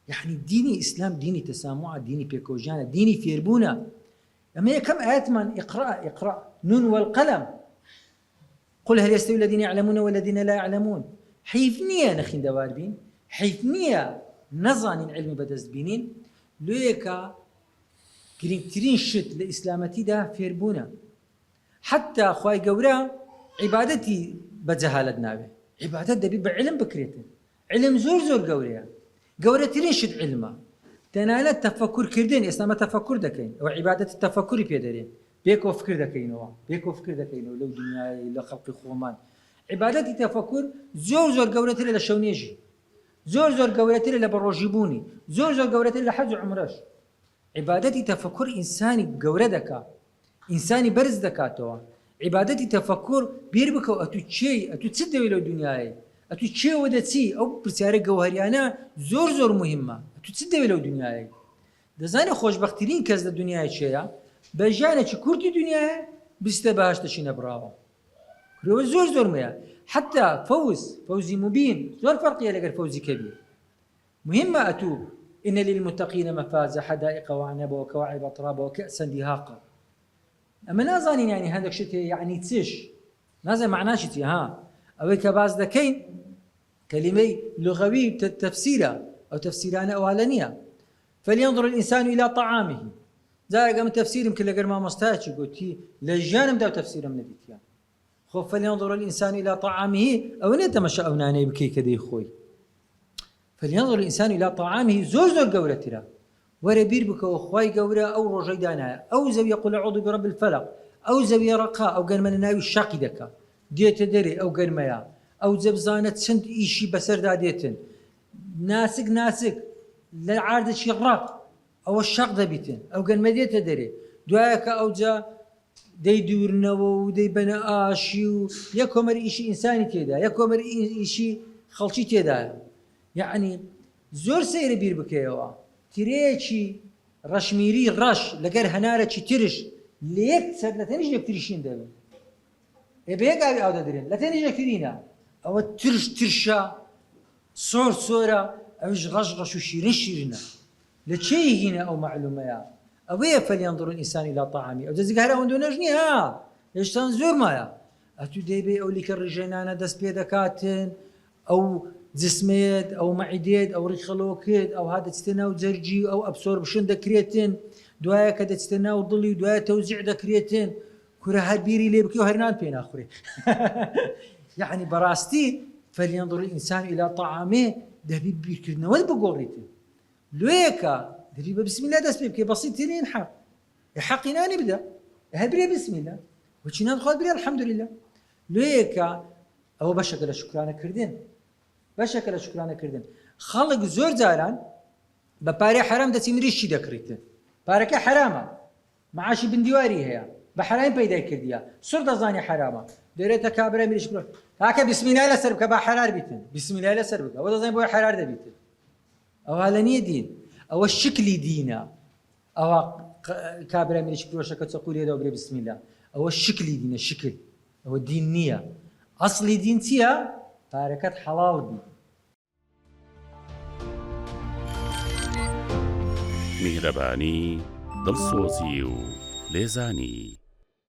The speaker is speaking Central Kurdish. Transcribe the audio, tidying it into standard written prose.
يعني ديني إسلام، ديني تسامع، ديني بيكوجانا، ديني فيربونا. أما كم آيات من اقرأ نون والقلم، قل هل يستوي الذين يعلمون والذين لا يعلمون. حيفنية نخين دواربين، حيفنية نظان علم بدست بينين ليكا گرنگترین شت لە ئیسلامەتیدا فێربوونە. حتى خوای گەورە عیبادەتی بە جەهالەت ناوێ، عیبادەت دەبێت بە علم بکرێتن. علم زۆر زۆر گەورەیە، گەورەترین شت علمە. تەنانەت تەفەکورکردن، ئێستا مە تەفەکور دەکەین، ئەوە عیبادەتی تەفەکوری پێ دەرێن، بێکەوە فکر دەکەینەوە، بێکەوە فکر دەکەینەوە لەو دنیای لە خەڵقی خۆمان. عیبادەتی تەفەکور زۆر زۆر گەورەترە لە شەونێژی، زۆر زۆر گەورەترە لە بەڕۆژیبوونی، زۆر زۆر گەورەترە لە حەج و عومرەش. عبادەتی تەفەکر ئینسانی گەورە دەکات، ئینسانی بەرز دەکاتەوە. عبادەتی تەفەکر بیر بکەو ئەتو چی، ئەتو چ دەوێت لەو دنیای، ئەتو چێوە دەچی. ئەو پرسیارە گەوهریانە زۆر زۆر مهمە، ئەتو چ دەوێت لەو دنیای. دەزانێت خۆشبەختترین کەس لە دنیای چێیە؟ بەژانێکی کورتی دنیای بیستە بەهەشتەشی نەبراوە. کرۆوە زۆر زۆر مەیە. حتى فوزی مبین زۆر فەرقیە لەگەر فوزی کەبیر. مهمە ئەتو إن للمتقين مفازة حدائق وعنب وكواعب أترابا وكأسا دهاقا. أما نازانين يعني هذا الشيء يعني تسش نازل معناه شيء ها أو كباز ذكين كلمة لغوي تفسيرها أو تفسيران أولانية. فلينظر الإنسان إلى طعامه. ذلك من تفسير يمكن لقر ما مستاهل قلتي للجانب ده تفسير من الدنيا. خو فلينظر الإنسان إلى طعامه أو نتمشى أو ناني بكي كذي خوي. فلينظر الإنسان إلى طعامه زور زور قورتنا وربير بك وخواي قورة أو رجيدانا أو زوي يقول أعوذ برب الفلق أو زوي رقاء أو قال من ناوي الشاقي دكا ديت دري أو قال ميا أو زبزانة سند إيشي بسر داديتن ناسك للعارض شغراق أو الشاق دبيتن أو قال ما ديت دري دعاك أو جا دي دورنا ودي بنا آشي يكمر إيشي إنساني تيدا يكمر إيشي خلشي تيدا. يعني زۆر سەیرە بیر بکەیەوە ترێکی ڕەشمیری ڕەش لەگەر هەنارێکی ترش لە یەک سەر لە تەنیش یەکتریشین دەبن بە یەک ئاوی ئاو دەدرێن لە تەنیش یەکترینە. ئەوە ترشە سۆرە ئەوش ڕەش و شیرینە لە چێی هینە ئەو معلومەیە. ئەوەیە فەلينظر الإنسان إلى طعامه. ئەو جەزیگە هەر ئەوەندە نەژ نییە هێشتان زۆر مایە. ئەتو دەیبێ ئەو لیکە ڕژێنانە دەست پێ دەکاتن، ئەو جسميت أو معديت أو ريخلوكيت أو هذا تستناو زرجي أو أبسوربشن دكريتين دوايا كده تستناو ضلي دوايا توزيع دكريتين كره هالبيري اللي بكيو هرنان بين آخره. يعني براستي فلينظر الإنسان إلى طعامه دبي بيركرنا ولا بقوريته لويكا دبي بسم الله دس بيبكي بسيط ترين حقنا نبدأ هالبري بسم الله وشينا ندخل بري الحمد لله لويكا أو بشكل شكرانا كردين بەشەکە لە شکرانەکردن. خەڵک زۆر جاران بە پارەی حرام دەچی مریشی دەکڕیتن، پارەکە حرامە، معاشی بندیواری هەیە، بە حرام پەیدای کردیە، سوڕ دەزانی حرامە، دەرێتە کابرا مریش بڕۆ کاکە بیسمیلای لەسەر بکە با حرار بیتن، بیسمیلای لەسەر بکە، ئەوە دەزانین بۆی حرار دەبیتن. ئەوە لە نییە دین، ئەوە شکلی دینە، ئەوە کابرا مریش فرۆشەکە چەقوولێ دەوە برێ بیسمیلا، ئەوە شکلی دینە، شکل، ئەوە دین نییە. ئەسڵی دین چییە؟ پارەکەت حەڵاڵ بی. میهرەبانی دڵسۆزی و لێزانی